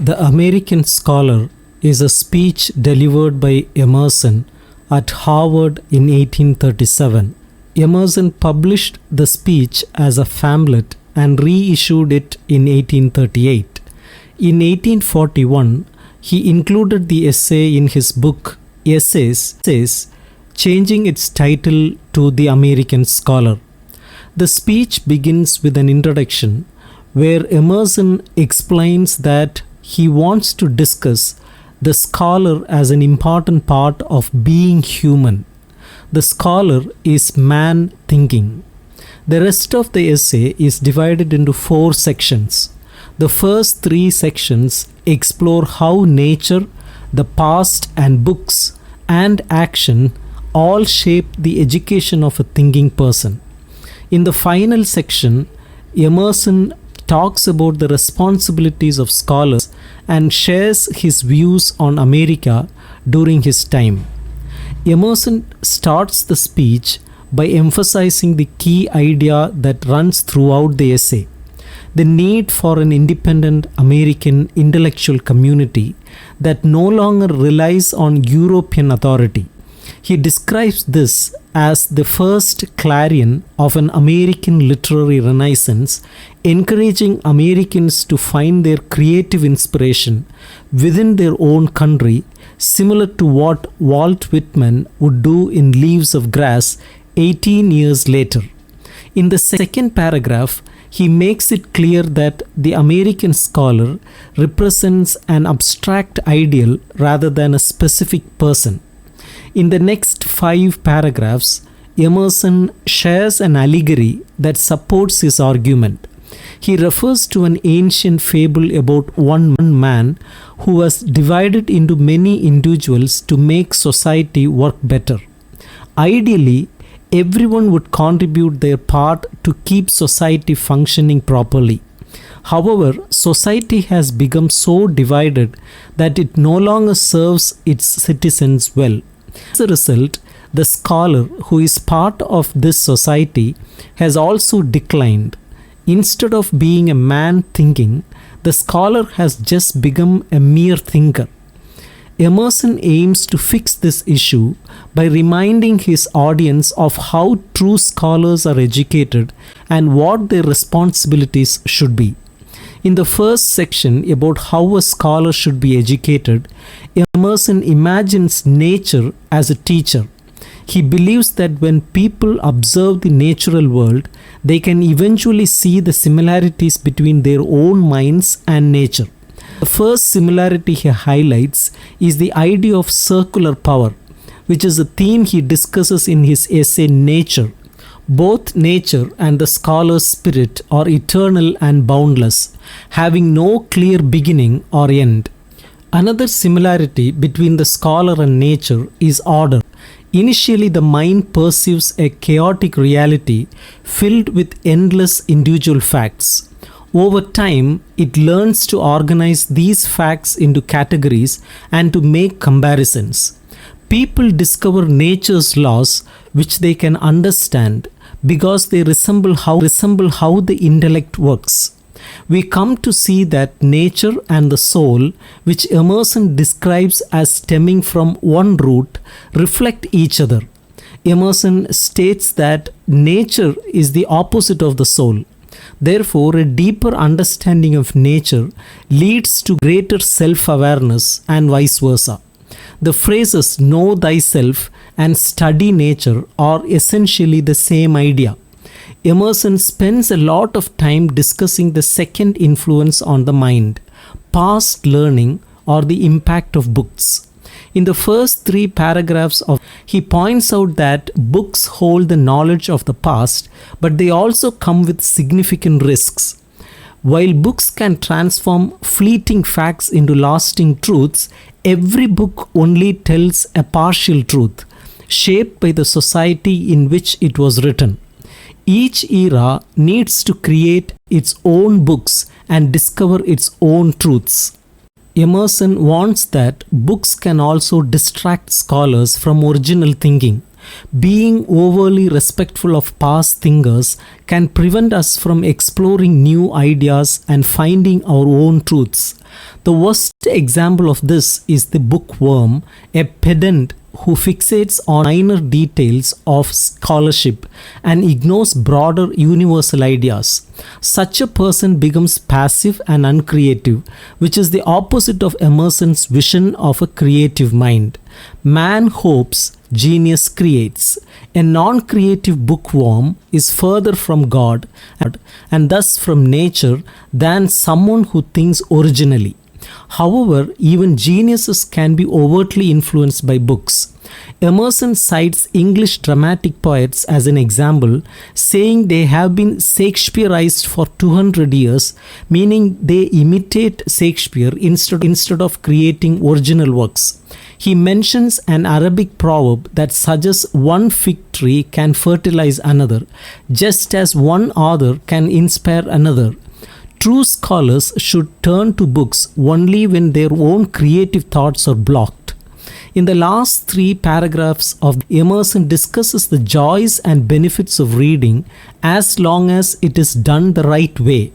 The American Scholar is a speech delivered by Emerson at Harvard in 1837. Emerson published the speech as a pamphlet and reissued it in 1838. In 1841, he included the essay in his book Essays, changing its title to The American Scholar. The speech begins with an introduction where Emerson explains that he wants to discuss the scholar as an important part of being human. The scholar is man thinking. The rest of the essay is divided into 4 sections. The first 3 sections explore how nature, the past, and books and action all shape the education of a thinking person. In the final section, Emerson talks about the responsibilities of scholars and shares his views on America during his time. Emerson starts the speech by emphasizing the key idea that runs throughout the essay: the need for an independent American intellectual community that no longer relies on European authority. He describes this as the first clarion of an American literary renaissance, encouraging Americans to find their creative inspiration within their own country, similar to what Walt Whitman would do in Leaves of Grass 18 years later. In the second paragraph, he makes it clear that the American scholar represents an abstract ideal rather than a specific person. In the next 5 paragraphs, Emerson shares an allegory that supports his argument. He refers to an ancient fable about one man who was divided into many individuals to make society work better. Ideally, everyone would contribute their part to keep society functioning properly. However, society has become so divided that it no longer serves its citizens well. As a result, the scholar who is part of this society has also declined. Instead of being a man thinking, the scholar has just become a mere thinker. Emerson aims to fix this issue by reminding his audience of how true scholars are educated and what their responsibilities should be. In the first section about how a scholar should be educated, Emerson imagines nature as a teacher. He believes that when people observe the natural world, they can eventually see the similarities between their own minds and nature. The first similarity he highlights is the idea of circular power, which is a theme he discusses in his essay Nature. Both nature and the scholar's spirit are eternal and boundless, having no clear beginning or end. Another similarity between the scholar and nature is order. Initially, the mind perceives a chaotic reality filled with endless individual facts. Over time, it learns to organize these facts into categories and to make comparisons. People discover nature's laws which they can understand because they resemble how the intellect works. We come to see that nature and the soul, which Emerson describes as stemming from one root, reflect each other. Emerson states that nature is the opposite of the soul. Therefore, a deeper understanding of nature leads to greater self-awareness and vice versa. The phrases know thyself and study nature are essentially the same idea. Emerson spends a lot of time discussing the second influence on the mind, past learning or the impact of books. In the first 3 paragraphs he points out that books hold the knowledge of the past, but they also come with significant risks. While books can transform fleeting facts into lasting truths, every book only tells a partial truth, shaped by the society in which it was written. Each era needs to create its own books and discover its own truths. Emerson warns that books can also distract scholars from original thinking. Being overly respectful of past thinkers can prevent us from exploring new ideas and finding our own truths. The worst example of this is the bookworm, a pedant who fixates on minor details of scholarship and ignores broader universal ideas. Such a person becomes passive and uncreative, which is the opposite of Emerson's vision of a creative mind. Man hopes, genius creates. A non-creative bookworm is further from God and thus from nature than someone who thinks originally. However, even geniuses can be overtly influenced by books. Emerson cites English dramatic poets as an example, saying they have been Shakespeareized for 200 years, meaning they imitate Shakespeare instead of creating original works. He mentions an Arabic proverb that suggests one fig tree can fertilize another, just as one author can inspire another. True scholars should turn to books only when their own creative thoughts are blocked. In the last 3 paragraphs of Emerson discusses the joys and benefits of reading as long as it is done the right way.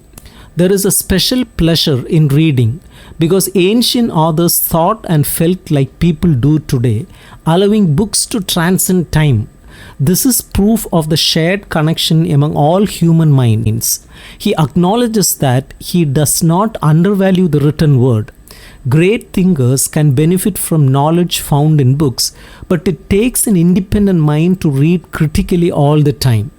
There is a special pleasure in reading because ancient authors thought and felt like people do today, allowing books to transcend time. This is proof of the shared connection among all human minds. He acknowledges that he does not undervalue the written word. Great thinkers can benefit from knowledge found in books, but it takes an independent mind to read critically all the time.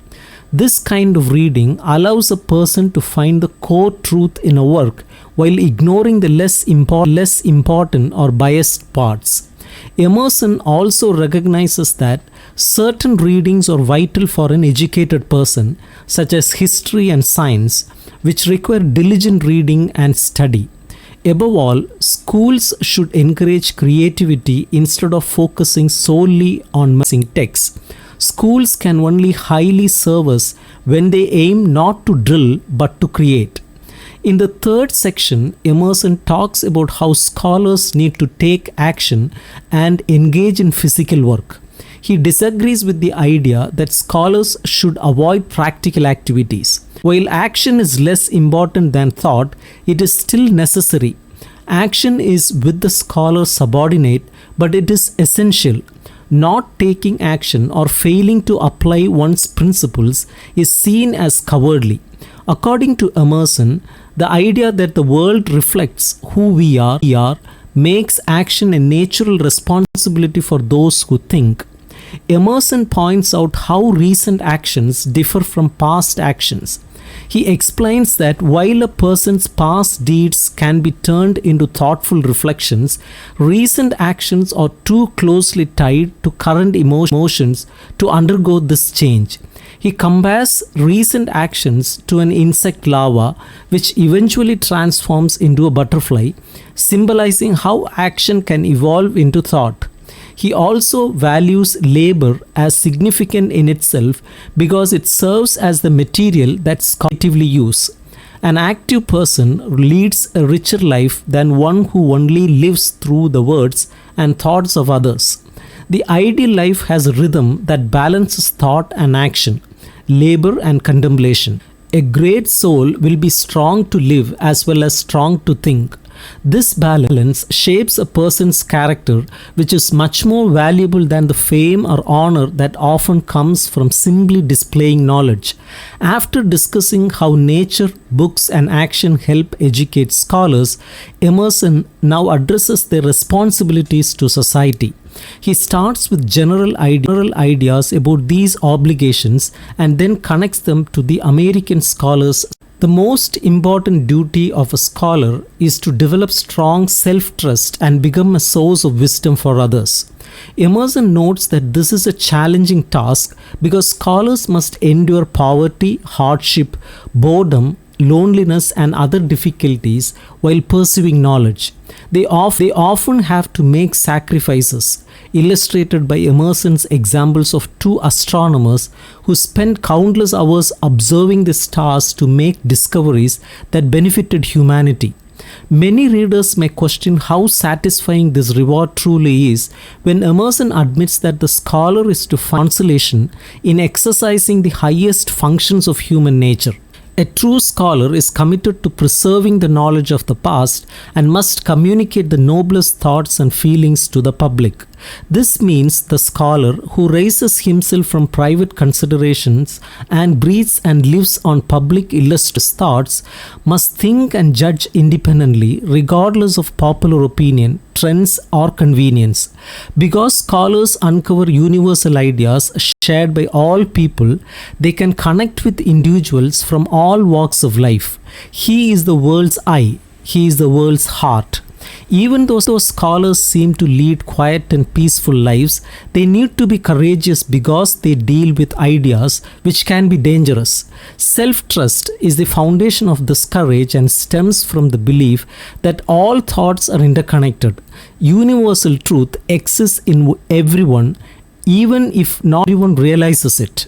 This kind of reading allows a person to find the core truth in a work while ignoring the less important or biased parts. Emerson also recognizes that certain readings are vital for an educated person, such as history and science, which require diligent reading and study. Above all, schools should encourage creativity instead of focusing solely on memorizing texts. Schools can only highly serve us when they aim not to drill but to create. In the 3rd section, Emerson talks about how scholars need to take action and engage in physical work. He disagrees with the idea that scholars should avoid practical activities. While action is less important than thought, it is still necessary. Action is with the scholar subordinate, but it is essential. Not taking action or failing to apply one's principles is seen as cowardly. According to Emerson, the idea that the world reflects who we are makes action a natural responsibility for those who think. Emerson points out how recent actions differ from past actions. He explains that while a person's past deeds can be turned into thoughtful reflections, recent actions are too closely tied to current emotions to undergo this change. He compares recent actions to an insect larva which eventually transforms into a butterfly, symbolizing how action can evolve into thought. He also values labor as significant in itself because it serves as the material that scholars actively use. An active person leads a richer life than one who only lives through the words and thoughts of others. The ideal life has a rhythm that balances thought and action, labor and contemplation. A great soul will be strong to live as well as strong to think. This balance shapes a person's character, which is much more valuable than the fame or honor that often comes from simply displaying knowledge. After discussing how nature, books, and action help educate scholars, Emerson now addresses their responsibilities to society. He starts with general ideas about these obligations and then connects them to the American scholars. The most important duty of a scholar is to develop strong self-trust and become a source of wisdom for others. Emerson notes that this is a challenging task because scholars must endure poverty, hardship, boredom, loneliness, and other difficulties while pursuing knowledge. They often have to make sacrifices, illustrated by Emerson's examples of 2 astronomers who spent countless hours observing the stars to make discoveries that benefited humanity. Many readers may question how satisfying this reward truly is when Emerson admits that the scholar is to find consolation in exercising the highest functions of human nature. A true scholar is committed to preserving the knowledge of the past and must communicate the noblest thoughts and feelings to the public. This means the scholar who raises himself from private considerations and breathes and lives on public illustrious thoughts must think and judge independently regardless of popular opinion, trends or convenience. Because scholars uncover universal ideas shared by all people, they can connect with individuals from all walks of life. He is the world's eye. He is the world's heart. Even though scholars seem to lead quiet and peaceful lives, they need to be courageous because they deal with ideas which can be dangerous. Self-trust is the foundation of this courage and stems from the belief that all thoughts are interconnected. Universal truth exists in everyone, even if not everyone realizes it.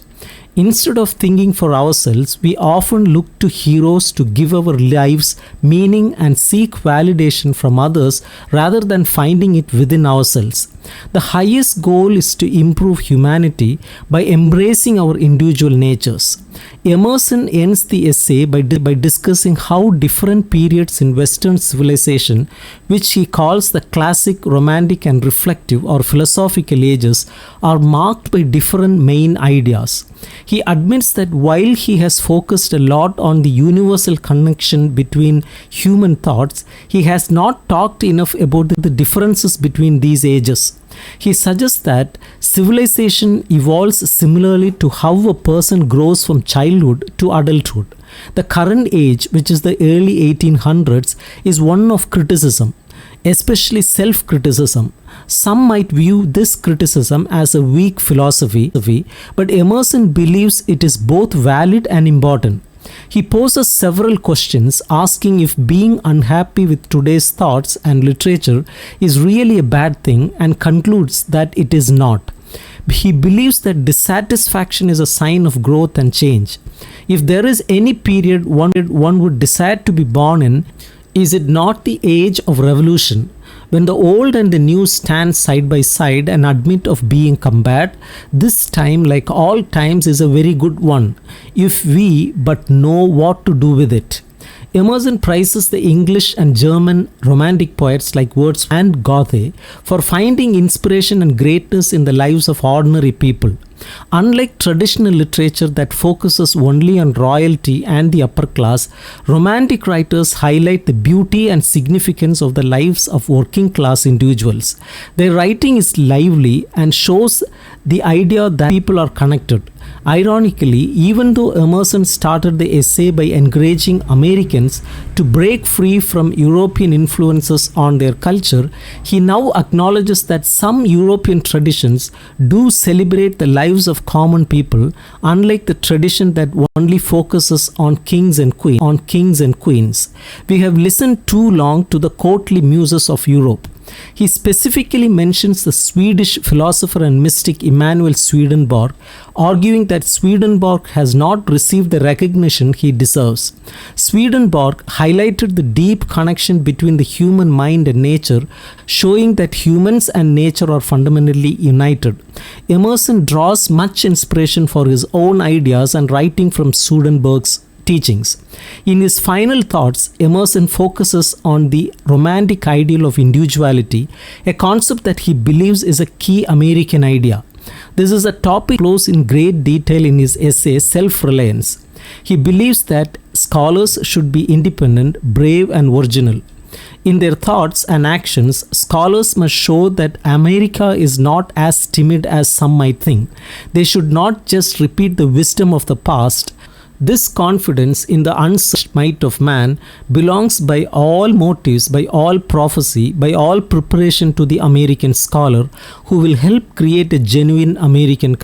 Instead of thinking for ourselves, we often look to heroes to give our lives meaning and seek validation from others rather than finding it within ourselves. The highest goal is to improve humanity by embracing our individual natures. Emerson ends the essay by discussing how different periods in Western civilization, which he calls the classic, romantic and reflective or philosophical ages, are marked by different main ideas. He admits that while he has focused a lot on the universal connection between human thoughts, he has not talked enough about the differences between these ages. He suggests that civilization evolves similarly to how a person grows from childhood to adulthood. The current age, which is the early 1800s, is one of criticism, especially self-criticism. Some might view this criticism as a weak philosophy, but Emerson believes it is both valid and important. He poses several questions, asking if being unhappy with today's thoughts and literature is really a bad thing, and concludes that it is not. He believes that dissatisfaction is a sign of growth and change. If there is any period one would desire to be born in, is it not the age of revolution, when the old and the new stand side by side and admit of being compared? This time, like all times, is a very good one, if we but know what to do with it. Emerson praises the English and German romantic poets like Wordsworth and Goethe for finding inspiration and greatness in the lives of ordinary people. Unlike traditional literature that focuses only on royalty and the upper class, romantic writers highlight the beauty and significance of the lives of working class individuals. Their writing is lively and shows the idea that people are connected. Ironically, even though Emerson started the essay by encouraging Americans to break free from European influences on their culture, he now acknowledges that some European traditions do celebrate the lives of common people, unlike the tradition that only focuses on kings and queens. We have listened too long to the courtly muses of Europe. He specifically mentions the Swedish philosopher and mystic Emanuel Swedenborg, arguing that Swedenborg has not received the recognition he deserves. Swedenborg highlighted the deep connection between the human mind and nature, showing that humans and nature are fundamentally united. Emerson draws much inspiration for his own ideas and writing from Swedenborg's teachings. In his final thoughts, Emerson focuses on the romantic ideal of individuality, a concept that he believes is a key American idea. This is a topic close in great detail in his essay Self-Reliance. He believes that scholars should be independent, brave, and original. In their thoughts and actions, scholars must show that America is not as timid as some might think. They should not just repeat the wisdom of the past. This confidence in the unsearched might of man belongs by all motives, by all prophecy, by all preparation to the American scholar who will help create a genuine American